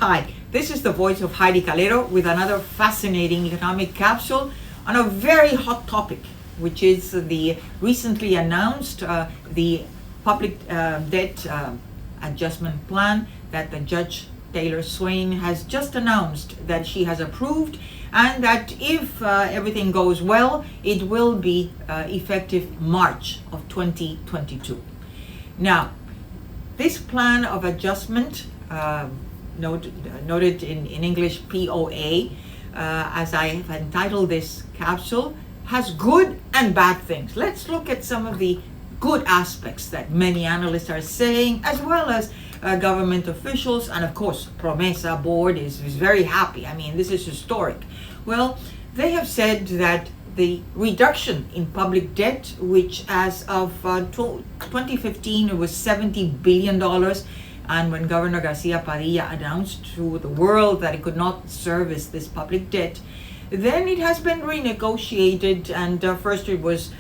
Hi, this is the voice of Heidie Calero with another fascinating economic capsule on a very hot topic, which is the recently announced the public debt adjustment plan that the Judge Taylor Swain has just announced that she has approved, and that if everything goes well, it will be effective March of 2022. Now, this plan of adjustment, noted in English POA, as I have entitled this capsule, has good and bad things. Let's look at some of the good aspects that many analysts are saying, as well as government officials, and of course Promesa board is very happy. I mean, this is historic. Well, they have said that the reduction in public debt, which as of 2015 it was $70 billion, and when Governor Garcia Padilla announced to the world that it could not service this public debt, then it has been renegotiated, and first it was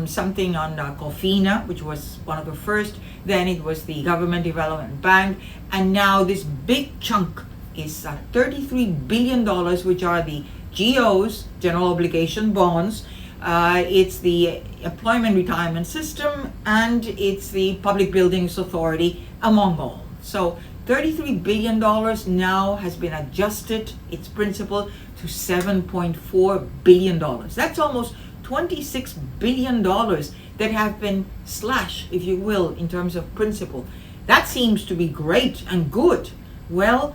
something on COFINA, which was one of the first, then it was the Government Development Bank, and now this big chunk is $33 billion, which are the GOs, general obligation bonds, it's the employment retirement system, and it's the public buildings authority, among all. So $33 billion now has been adjusted, its principal, to $7.4 billion. That's almost $26 billion that have been slashed, if you will, in terms of principal. That seems to be great and good. Well,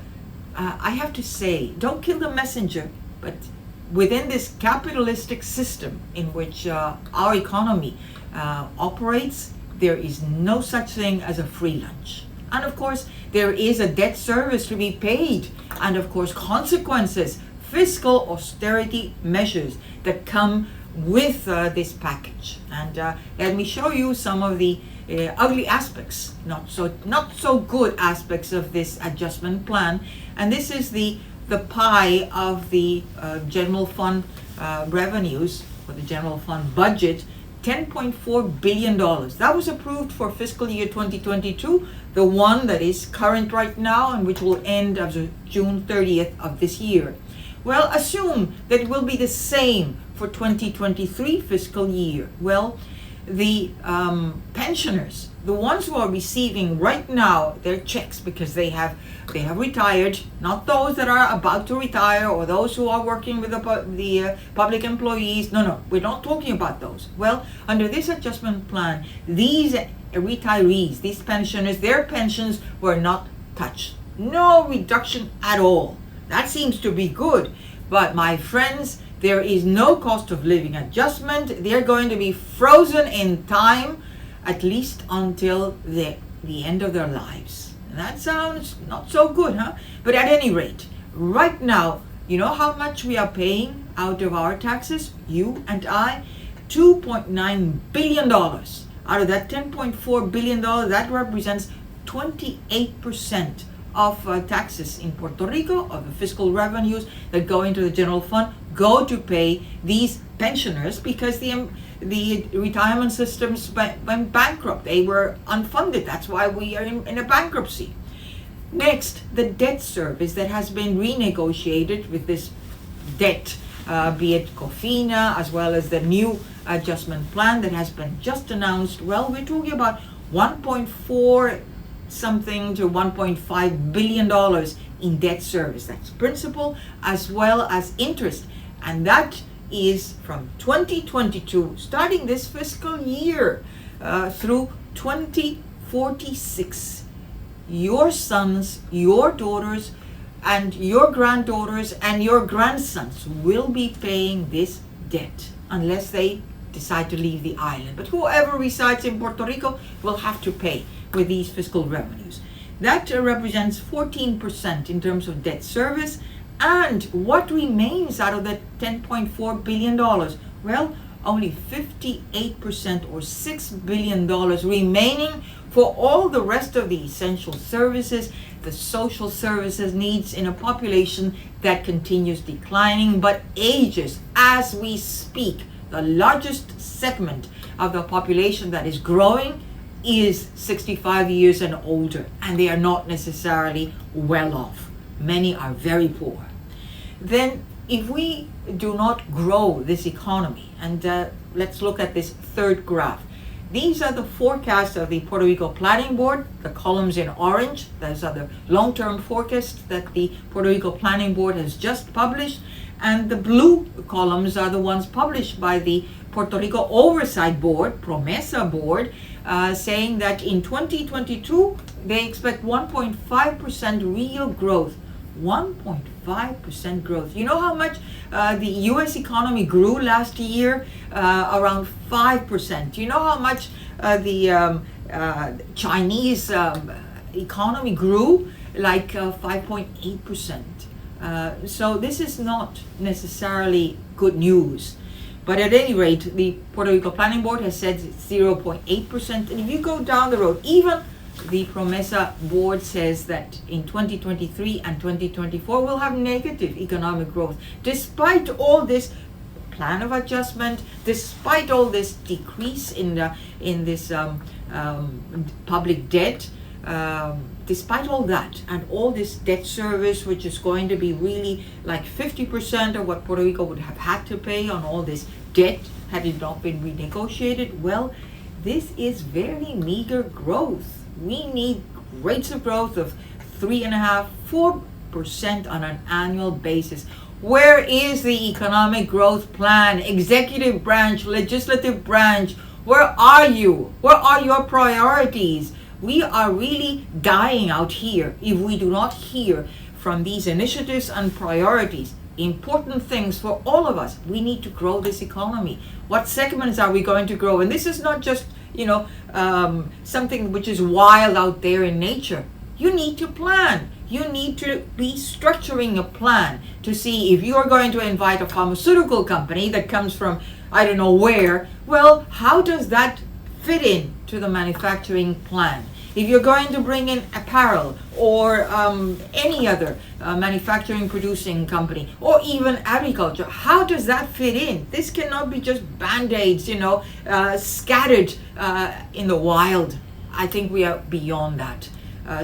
I have to say, don't kill the messenger, but within this capitalistic system in which our economy operates, there is no such thing as a free lunch. And of course, there is a debt service to be paid, and of course, consequences, fiscal austerity measures that come with this package. And let me show you some of the ugly aspects, not so good aspects of this adjustment plan. And this is the pie of the general fund revenues, or the general fund budget, $10.4 billion. That was approved for fiscal year 2022, the one that is current right now and which will end as of June 30th of this year. Well, assume that it will be the same for 2023 fiscal year. Well, the pensioners, the ones who are receiving right now their checks because they have retired, not those that are about to retire or those who are working with the public employees. No, we're not talking about those. Well, under this adjustment plan, these retirees, these pensioners, their pensions were not touched. No reduction at all. That seems to be good. But my friends, there is no cost of living adjustment. They're going to be frozen in time, at least until the end of their lives. That sounds not so good, huh? But at any rate, right now, you know how much we are paying out of our taxes, you and I? $2.9 billion. Out of that $10.4 billion, that represents 28% of taxes in Puerto Rico, of the fiscal revenues that go into the general fund, go to pay these pensioners because the retirement systems went bankrupt. They were unfunded. That's why we are in a bankruptcy. Next, the debt service that has been renegotiated with this debt, be it COFINA, as well as the new adjustment plan that has been just announced. Well, we're talking about 1.4 something to $1.5 billion in debt service. That's principal as well as interest. And that is from 2022, starting this fiscal year, through 2046. Your sons, your daughters, and your granddaughters and your grandsons will be paying this debt unless they decide to leave the island. But whoever resides in Puerto Rico will have to pay with these fiscal revenues. That represents 14% in terms of debt service. And what remains out of that $10.4 billion? Well, only 58% or $6 billion remaining for all the rest of the essential services, the social services needs in a population that continues declining but ages as we speak. The largest segment of the population that is growing is 65 years and older, and they are not necessarily well off. many are very poor. Then if we do not grow this economy, and let's look at this third graph. These are the forecasts of the Puerto Rico Planning Board, the columns in orange. Those are the long-term forecasts that the Puerto Rico Planning Board has just published. And the blue columns are the ones published by the Puerto Rico Oversight Board, PROMESA Board, saying that in 2022, they expect 1.5% real growth. 1.5% growth. You know how much the U.S. economy grew last year? Around 5%. You know how much the Chinese economy grew? Like 5.8%. So this is not necessarily good news. But at any rate, the Puerto Rico Planning Board has said it's 0.8%. And if you go down the road, even the PROMESA board says that in 2023 and 2024 we'll have negative economic growth. Despite all this plan of adjustment, despite all this decrease in this public debt, despite all that and all this debt service, which is going to be really like 50% of what Puerto Rico would have had to pay on all this debt had it not been renegotiated, well, this is very meager growth. We need rates of growth of 3.5–4% on an annual basis. Where is the economic growth plan? Executive branch, legislative branch, where are you? Where are your priorities? We are really dying out here if we do not hear from these initiatives and priorities. Important things for all of us. We need to grow this economy. What segments are we going to grow? And this is not just something which is wild out there in nature. You need to plan. You need to be structuring a plan to see if you are going to invite a pharmaceutical company that comes from I don't know where. Well, how does that fit in to the manufacturing plan? If you're going to bring in apparel or any other manufacturing producing company or even agriculture, how does that fit in? This cannot be just band-aids, scattered in the wild. I think we are beyond that.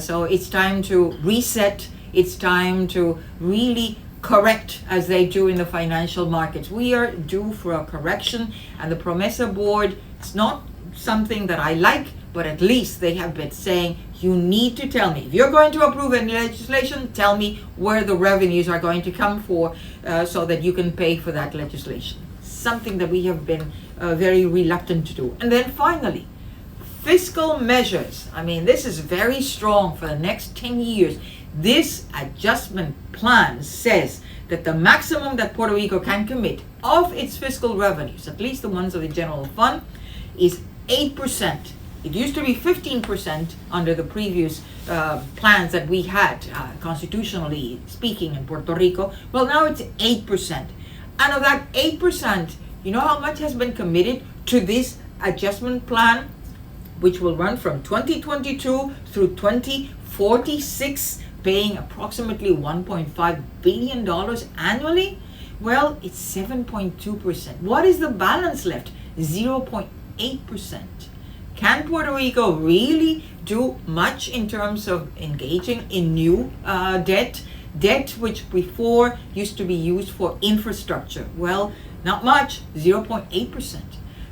So it's time to reset. It's time to really correct as they do in the financial markets. We are due for a correction, and the PROMESA board, it's not something that I like, but at least they have been saying, you need to tell me, if you're going to approve any legislation, tell me where the revenues are going to come for so that you can pay for that legislation. Something that we have been very reluctant to do. And then finally, fiscal measures. I mean, this is very strong for the next 10 years. This adjustment plan says that the maximum that Puerto Rico can commit of its fiscal revenues, at least the ones of the general fund, is 8%. It used to be 15% under the previous plans that we had, constitutionally speaking, in Puerto Rico. Well, now it's 8%. And of that 8%, you know how much has been committed to this adjustment plan, which will run from 2022 through 2046, paying approximately $1.5 billion annually? Well, it's 7.2%. What is the balance left? 0.8%. Can Puerto Rico really do much in terms of engaging in new debt which before used to be used for infrastructure? Well, not much, 0.8%.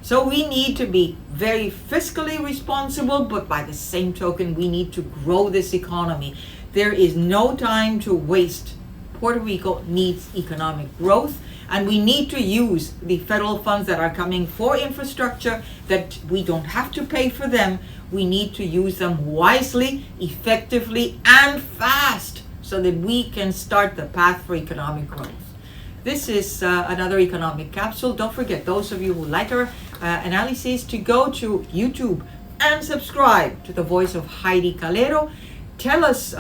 So we need to be very fiscally responsible, but by the same token, we need to grow this economy. There is no time to waste. Puerto Rico needs economic growth, and we need to use the federal funds that are coming for infrastructure, that we don't have to pay for them. We need to use them wisely, effectively, and fast so that we can start the path for economic growth. This is another economic capsule. Don't forget, those of you who like our analyses, to go to YouTube and subscribe to the voice of Heidie Calero. Tell us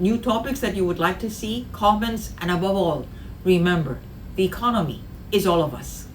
new topics that you would like to see, comments, and above all, remember, the economy is all of us.